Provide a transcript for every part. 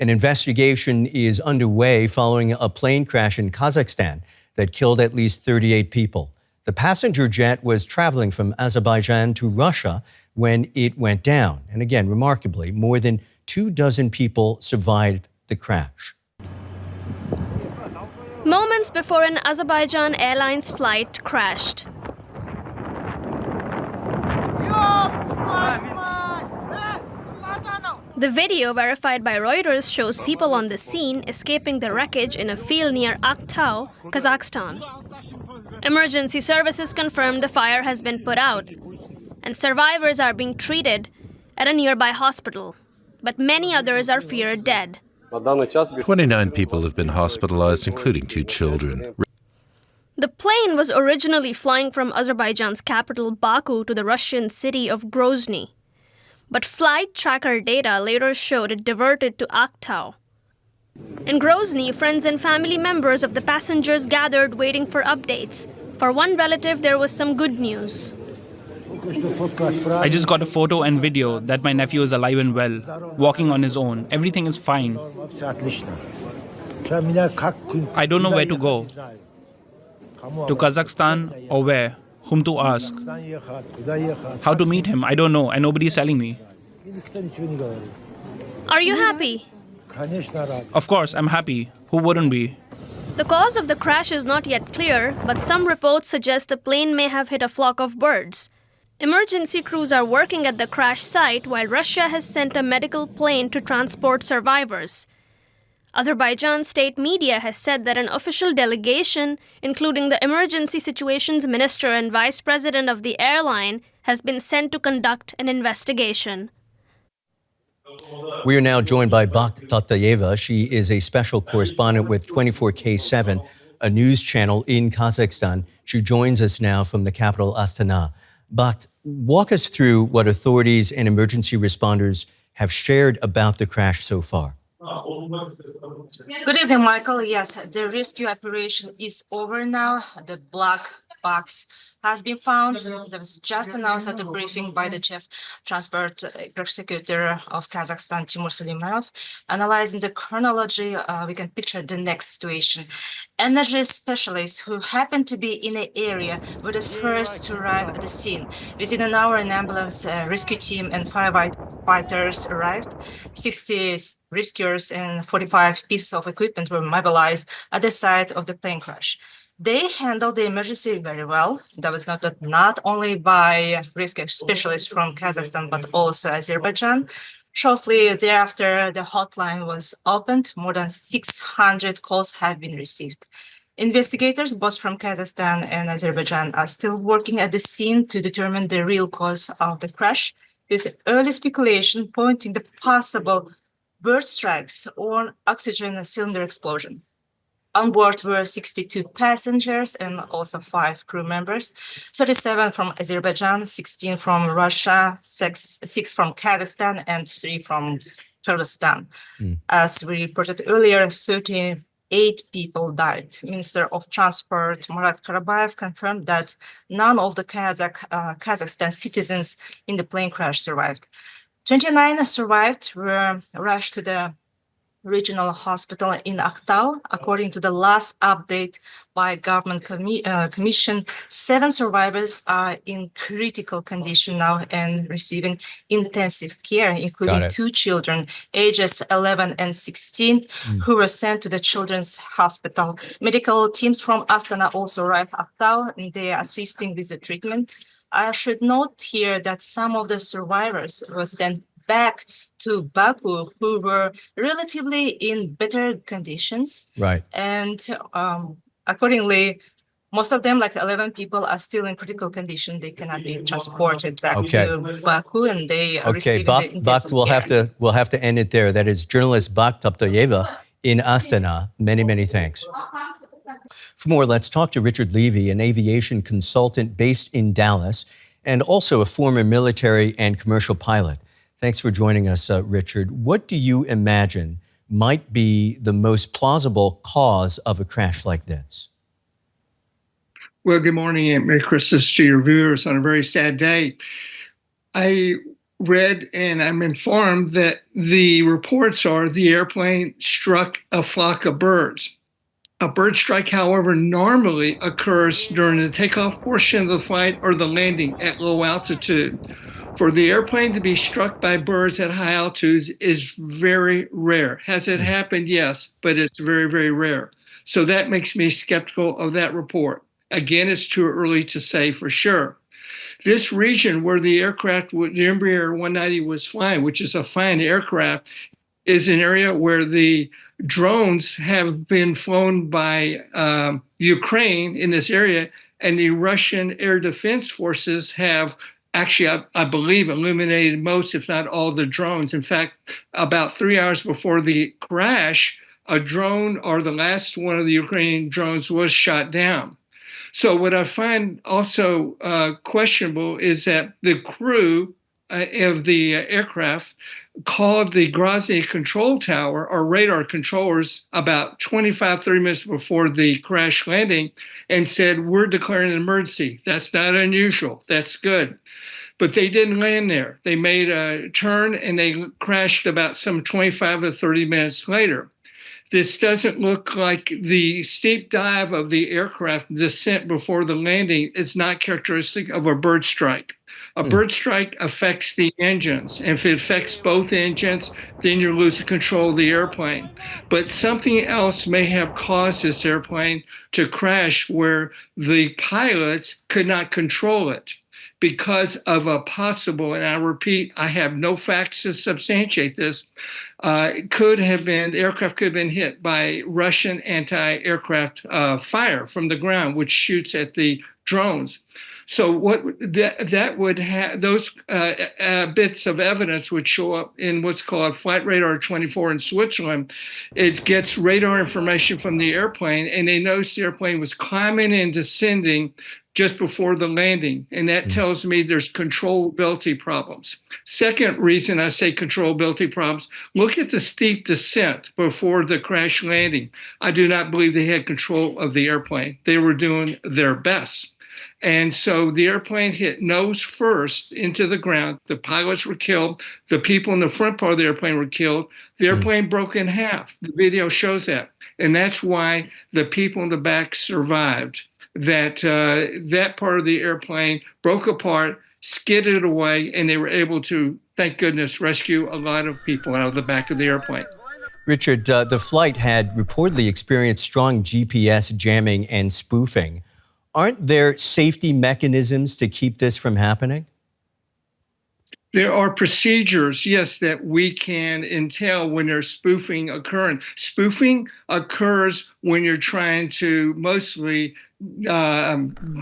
An investigation is underway following a plane crash in Kazakhstan that killed at least 38 people. The passenger jet was traveling from Azerbaijan to Russia when it went down. And again, remarkably, more than 24 people survived the crash. Moments before an Azerbaijani Airlines flight crashed. The video, verified by Reuters, shows people on the scene escaping the wreckage in a field near Aktau, Kazakhstan. Emergency services confirmed the fire has been put out, and survivors are being treated at a nearby hospital, but many others are feared dead. 29 people have been hospitalized, including 2 children. The plane was originally flying from Azerbaijan's capital Baku to the Russian city of Grozny. But flight tracker data later showed it diverted to Aktau. In Grozny, friends and family members of the passengers gathered waiting for updates. For one relative, there was some good news. I just got a photo and video that my nephew is alive and well, walking on his own. Everything is fine. I don't know where to go. To Kazakhstan or where? Whom to ask? How to meet him? I don't know, and nobody is telling me. Are you happy? Of course, I'm happy. Who wouldn't be? The cause of the crash is not yet clear, but some reports suggest the plane may have hit a flock of birds. Emergency crews are working at the crash site, while Russia has sent a medical plane to transport survivors. Azerbaijan state media has said that an official delegation, including the Emergency Situations Minister and Vice President of the airline, has been sent to conduct an investigation. We are now joined by Bakhyt Toptayeva. She is a special correspondent with 24K7, a news channel in Kazakhstan. She joins us now from the capital, Astana. Bakhyt, walk us through what authorities and emergency responders have shared about the crash so far. Good evening, Michael. Yes, the rescue operation is over now. The black box has been found. That was just announced at a briefing by the chief transport prosecutor of Kazakhstan, Timur Suleimanov. Analyzing the chronology, we can picture the next situation. Energy specialists who happened to be in the area were the first to arrive at the scene. Within an hour, an ambulance rescue team and firefighters arrived. 60 rescuers and 45 pieces of equipment were mobilized at the site of the plane crash. They handled the emergency very well. That was not only by rescue specialists from Kazakhstan, but also Azerbaijan. Shortly thereafter, the hotline was opened. More than 600 calls have been received. Investigators, both from Kazakhstan and Azerbaijan, are still working at the scene to determine the real cause of the crash, with early speculation pointing to possible bird strikes or oxygen cylinder explosion. On board were 62 passengers and also 5 crew members, 37 from Azerbaijan, 16 from Russia, 6 from Kazakhstan, and 3 from Kyrgyzstan. As we reported earlier, 38 people died. Minister of Transport Murat Karabayev confirmed that none of the Kazakhstan citizens in the plane crash survived. 29 survived, were rushed to the regional hospital in Aktau. According to the last update by government commission, 7 survivors are in critical condition now and receiving intensive care, including 2 children, ages 11 and 16, who were sent to the children's hospital. Medical teams from Astana also arrived at Aktau, and they are assisting with the treatment. I should note here that some of the survivors were sent back to Baku, who were relatively in better conditions. Right. And accordingly, most of them, like 11 people, are still in critical condition. They cannot be transported back to Baku, and they are receiving the intensive care. We'll have to end it there. That is journalist Bakhyt Toptayeva in Astana. Many, many thanks. For more, let's talk to Richard Levy, an aviation consultant based in Dallas, and also a former military and commercial pilot. Thanks for joining us, Richard. What do you imagine might be the most plausible cause of a crash like this? Well, good morning and Merry Christmas to your viewers on a very sad day. I read and I'm informed that the reports are the airplane struck a flock of birds. A bird strike, however, normally occurs during the takeoff portion of the flight or the landing at low altitude. For the airplane to be struck by birds at high altitudes is very rare. Has it happened? Yes, but it's very, very rare. So that makes me skeptical of that report. Again, it's too early to say for sure. This region where the aircraft, the Embraer 190 was flying, which is a fine aircraft, is an area where the drones have been flown by Ukraine in this area, and the Russian air defense forces have actually, I believe, eliminated most, if not all, the drones. In fact, about 3 hours before the crash, a drone, or the last one of the Ukrainian drones, was shot down. So what I find also questionable is that the crew of the aircraft called the Grozny control tower or radar controllers about 25, 30 minutes before the crash landing and said, we're declaring an emergency. That's not unusual. That's good. But they didn't land there. They made a turn and they crashed about some 25 or 30 minutes later. This doesn't look like the steep dive of the aircraft descent before the landing is not characteristic of a bird strike. A bird strike affects the engines. And if it affects both engines, then you're losing control of the airplane. But something else may have caused this airplane to crash where the pilots could not control it because of a possible, and I repeat, I have no facts to substantiate this, the aircraft could have been hit by Russian anti-aircraft fire from the ground, which shoots at the drones. So what that would have, those bits of evidence would show up in what's called Flight Radar 24 in Switzerland. It gets radar information from the airplane, and they notice the airplane was climbing and descending just before the landing. And that tells me there's controllability problems. Second reason I say controllability problems, look at the steep descent before the crash landing. I do not believe they had control of the airplane. They were doing their best. And so the airplane hit nose first into the ground. The pilots were killed. The people in the front part of the airplane were killed. The airplane broke in half. The video shows that. And that's why the people in the back survived. That part of the airplane broke apart, skidded away, and they were able to, thank goodness, rescue a lot of people out of the back of the airplane. Richard, the flight had reportedly experienced strong GPS jamming and spoofing. Aren't there safety mechanisms to keep this from happening? There are procedures, yes, that we can entail when there's spoofing occurring. Spoofing occurs when you're trying to mostly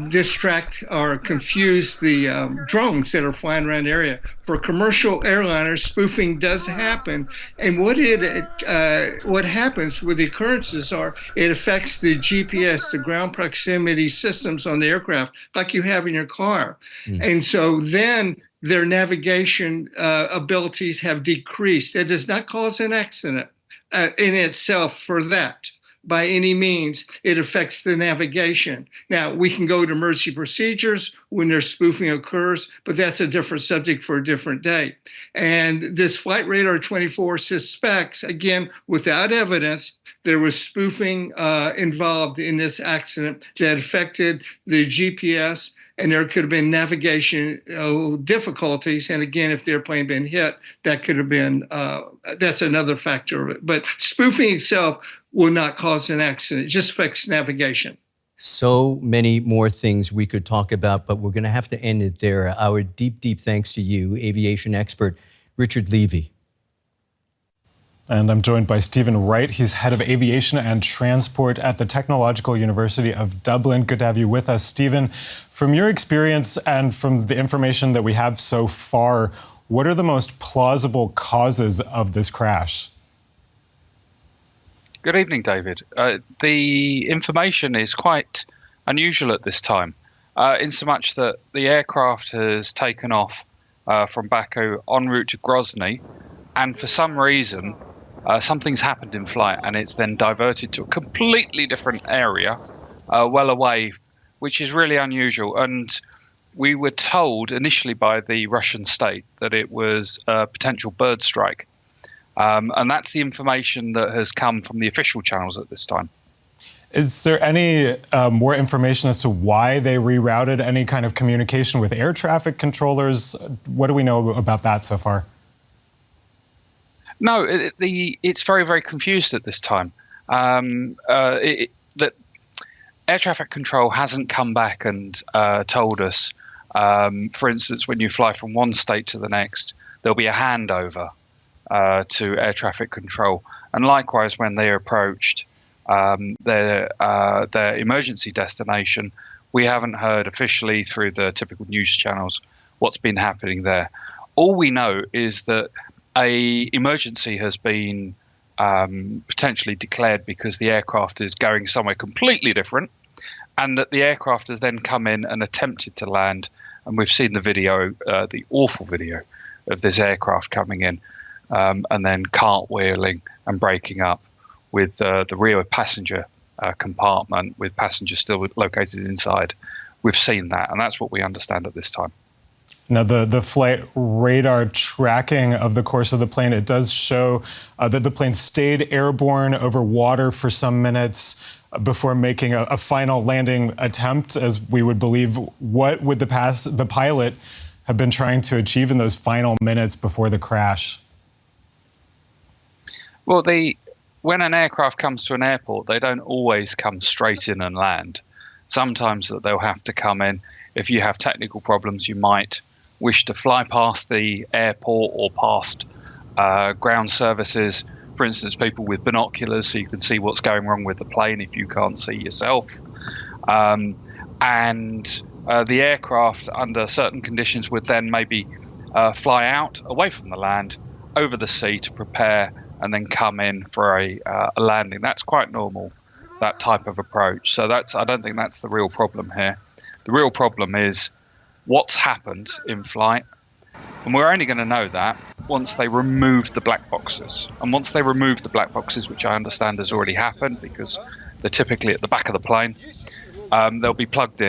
distract or confuse the drones that are flying around the area. For commercial airliners, spoofing does happen. And what happens with the occurrences are it affects the GPS, the ground proximity systems on the aircraft, like you have in your car. And so then their navigation abilities have decreased. It does not cause an accident in itself for that. By any means, it affects the navigation. Now, we can go to emergency procedures when their spoofing occurs, but that's a different subject for a different day. And this Flight Radar 24 suspects, again, without evidence, there was spoofing involved in this accident that affected the GPS, and there could have been navigation difficulties. And again, if the airplane had been hit, that could have been, that's another factor of it. But spoofing itself will not cause an accident. It just affects navigation. So many more things we could talk about, but we're going to have to end it there. Our deep, deep thanks to you, aviation expert Richard Levy. And I'm joined by Stephen Wright. He's head of aviation and transport at the Technological University of Dublin. Good to have you with us, Stephen. From your experience and from the information that we have so far, what are the most plausible causes of this crash? Good evening, David. The information is quite unusual at this time, in so much that the aircraft has taken off from Baku en route to Grozny, and for some reason, something's happened in flight and it's then diverted to a completely different area, well away, which is really unusual. And we were told initially by the Russian state that it was a potential bird strike. And that's the information that has come from the official channels at this time. Is there any more information as to why they rerouted? Any kind of communication with air traffic controllers? What do we know about that so far? No, it's very, very confused at this time. That air traffic control hasn't come back and told us, for instance, when you fly from one state to the next, there'll be a handover to air traffic control. And likewise, when they are approached their emergency destination, we haven't heard officially through the typical news channels what's been happening there. All we know is that a emergency has been potentially declared because the aircraft is going somewhere completely different, and that the aircraft has then come in and attempted to land. And we've seen the video, the awful video of this aircraft coming in and then cartwheeling and breaking up with the rear passenger compartment with passengers still located inside. We've seen that, and that's what we understand at this time. Now, the flight radar tracking of the course of the plane, it does show that the plane stayed airborne over water for some minutes before making a final landing attempt, as we would believe. What would the pilot have been trying to achieve in those final minutes before the crash? Well, when an aircraft comes to an airport, they don't always come straight in and land. Sometimes they'll have to come in. If you have technical problems, you might wish to fly past the airport or past ground services. For instance, people with binoculars, so you can see what's going wrong with the plane if you can't see yourself. And the aircraft, under certain conditions, would then maybe fly out away from the land, over the sea to prepare, and then come in for a landing. That's quite normal, that type of approach. So I don't think that's the real problem here. The real problem is what's happened in flight. And we're only going to know that once they remove the black boxes. And once they remove the black boxes, which I understand has already happened because they're typically at the back of the plane, they'll be plugged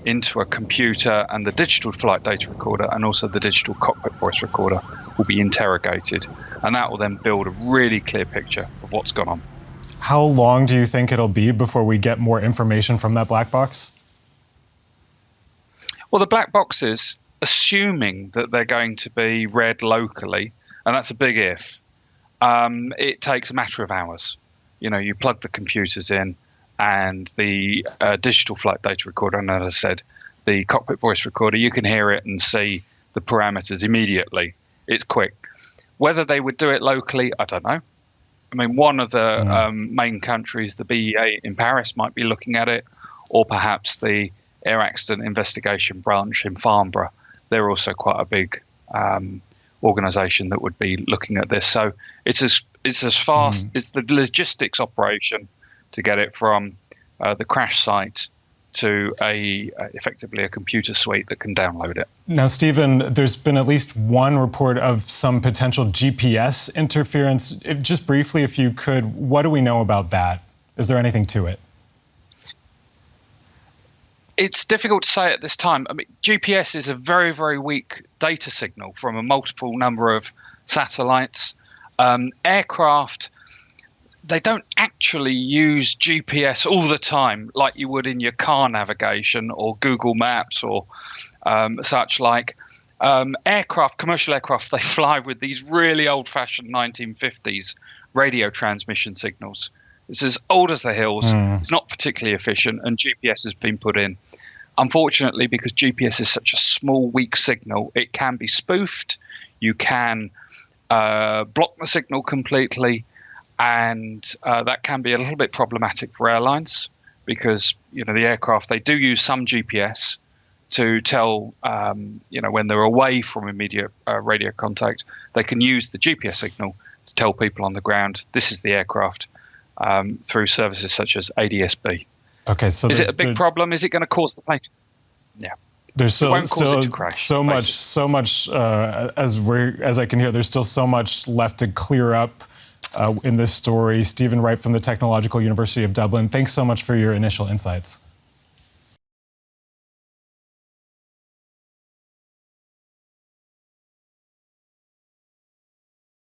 into a computer, and the digital flight data recorder and also the digital cockpit voice recorder will be interrogated. And that will then build a really clear picture of what's gone on. How long do you think it'll be before we get more information from that black box? Well, the black boxes, assuming that they're going to be read locally, and that's a big if, it takes a matter of hours. You know, you plug the computers in, and the digital flight data recorder, and as I said, the cockpit voice recorder, you can hear it and see the parameters immediately. It's quick. Whether they would do it locally, I don't know. I mean, one of the main countries, the BEA in Paris, might be looking at it, or perhaps the Air Accident Investigation Branch in Farnborough. They're also quite a big organisation that would be looking at this. So it's as fast as the logistics operation to get it from the crash site to effectively a computer suite that can download it. Now, Stephen, there's been at least one report of some potential GPS interference. Just briefly, if you could, what do we know about that? Is there anything to it? It's difficult to say at this time. I mean, GPS is a very, very weak data signal from a multiple number of satellites. Aircraft, they don't actually use GPS all the time like you would in your car navigation or Google Maps or such like. Aircraft, commercial aircraft, they fly with these really old-fashioned 1950s radio transmission signals. It's as old as the hills. It's not particularly efficient, and GPS has been put in. Unfortunately, because GPS is such a small, weak signal, it can be spoofed. You can block the signal completely, and that can be a little bit problematic for airlines because, you know, the aircraft, they do use some GPS to tell, when they're away from immediate radio contact, they can use the GPS signal to tell people on the ground, this is the aircraft, through services such as ADS-B. Okay, so is it a big problem? Is it going to cause the plane? Yeah. There's so much, as I can hear, there's still so much left to clear up in this story. Stephen Wright from the Technological University of Dublin, thanks so much for your initial insights.